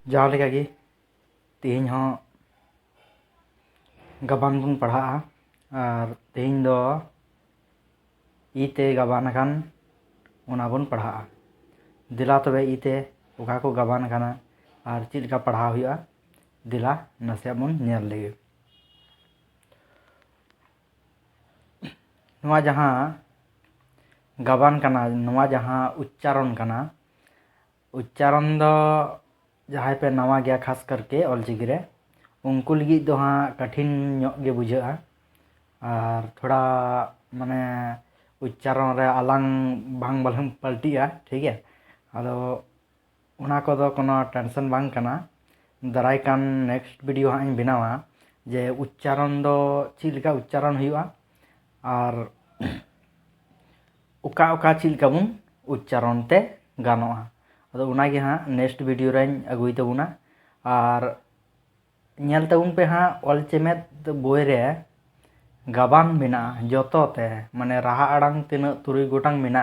जहाँ लेका गी तेहन हो गाबान बन पढ़ा और तेहन दो इते गाबान कान उना बन पढ़ा दिला तबे इते उका को गाबान काना और चीज लेका पढ़ा हुआ दिला नसे बन नेल लेगे नवा जहाँ गाबान काना नवा जहाँ उच्चारण काना उच्चारण दो जहाँ पे नवा गया खास करके ऑलचिकी रे उनको लगी दो हाँ कठिन गे बुझा और थोड़ा माने उच्चारण रे आलांग बांग बालंग पलटिया ठीक है अदो उना को दो कोनो टेंशन बांग कना दाराय कान नेक्स्ट वीडियो हाँ इन बनावा जे उच्चारण दो चीज लेका उच्चारण हुआ और उका उका चीज लेका बुन उच्चारण ते गानोआ अदो उना गे हाँ नेक्स्ट वीडियो रे अगुई तबुना और नेल तबुन पे हाँ ऑल चेमेत बोय रे गाबान मेना जोतो ते माने राहा अड़ांग तीना तुरुई गोटांग मेना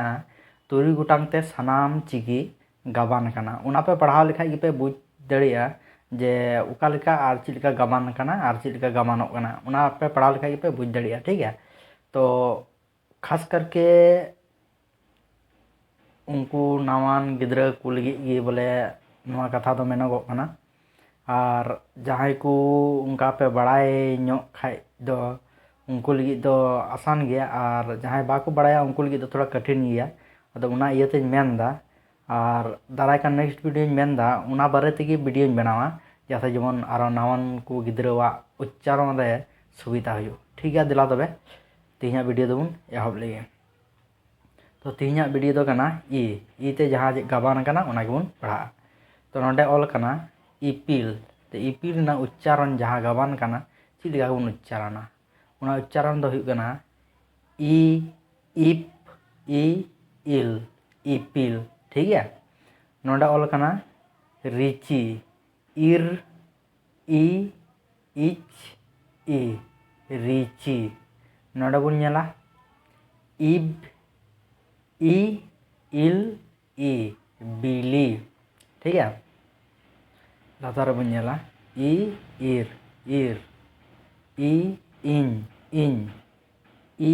तुरुई गोटांग ते सनाम चिकी गाबान काना उना पे पढ़ाव लेखा गे पे बुझ दड़िया जे उका लेका आर चीज लेका गाबान काना आर चीज लेका गाबानों काना उना पे पढ़ाव लेखा गे पे बुझ दड़िया ठीक है। तो खास करके उनको नावान गिद्रा को लगी बोले नवा कथा तो मेनगो काना और जहाँ को उनका पे बड़ाई ᱧᱚᱜ खाय दो उनको लगी दो आसान गया और जहाँ बाको बड़ाया उनको लगी दो थोड़ा कठिन गया अदो उना इयते मेनदा और दाराय का नेक्स्ट वीडियो मेनदा उना बारे तेगी वीडियो बनावा जैसे जेमन आरो नावान को गिद्रावा उच्चारण रे सुविधा हुयो ठीक है। दिला तबे तेहना वीडियो दोबन एहब लेगे तो तेहना वीडियो दो काना ई ते जहाँ गाबान काना उना गेबन पढ़ा तो नोंडे ऑल काना इपिल ते इपिल ना उच्चारण जहाँ गाबान काना चीज लेका बन उच्चारणा उना उच्चारण दो हुयो काना ई इप ई इल इपिल ठीक है। नोंडे ऑल काना रिची इर ई इच ई रिची नोंडे बन नेला इब ई इल ई बिली ठीक है। लातार बन नेला ई इर ई इन ई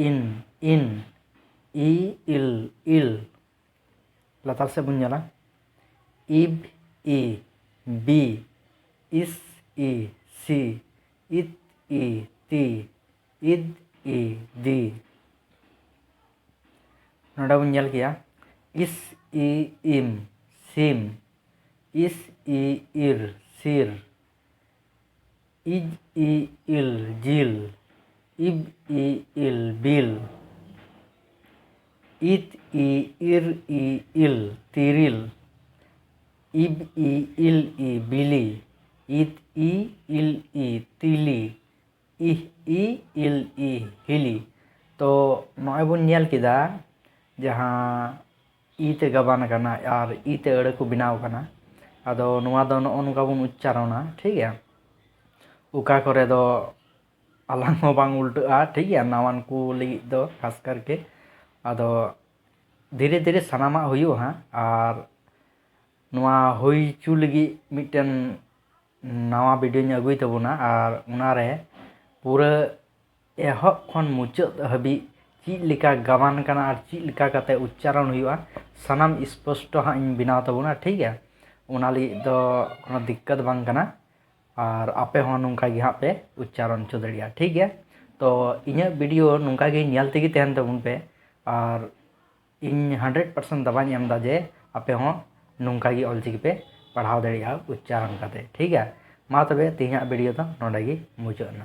इन ई इल लातार से बन नेला इब ई बी इस ई सी इत ई ती इद ई दी नोंडे बन नेल किया इस ई इम सिम इस ई इर सिर इज ई इल जिल इब ई इल बिल इत ई इर ई इल तिरिल इब ई इल ई बिली इत ई इल ई तिली इह ई इल ई हिली तो नॉय बन नेल किदा जहाँ ईते गाबान काना और ईते अड़े को बनाव काना अदो नुआ दो नोका बन उच्चारणा ठीक है। उका करे दो आलांग हो बांग उल्टा ठीक है नावान को लगी दो खास करके अदो धीरे धीरे सनामा हुयो हाँ और नुआ हुई चू लगी मिटन नवा वीडियो अगुई तबुना और उनारे पूरा एहब खन मुचाद हबी चीज लेका गाबान काना और चीज लेका कते उच्चारण हुआ सनाम स्पष्ट हाँ इन बनाव तबुना ठीक है। उना लगी दो कोनो दिक्कत बांग काना और आपे हो नुंका गे हाँ पे उच्चारण चो दड़िया ठीक है। तो इन्या वीडियो नुंका गे नेल तेगी तहन तबुन पे और इन 100% दबाई एमदा जे आपे हो नुंका गे ऑलचिकी पे पढ़ाव दड़िया उच्चारण काते ठीक है। मा तबे तेहना वीडियो तो नोंडे गे मुचादना।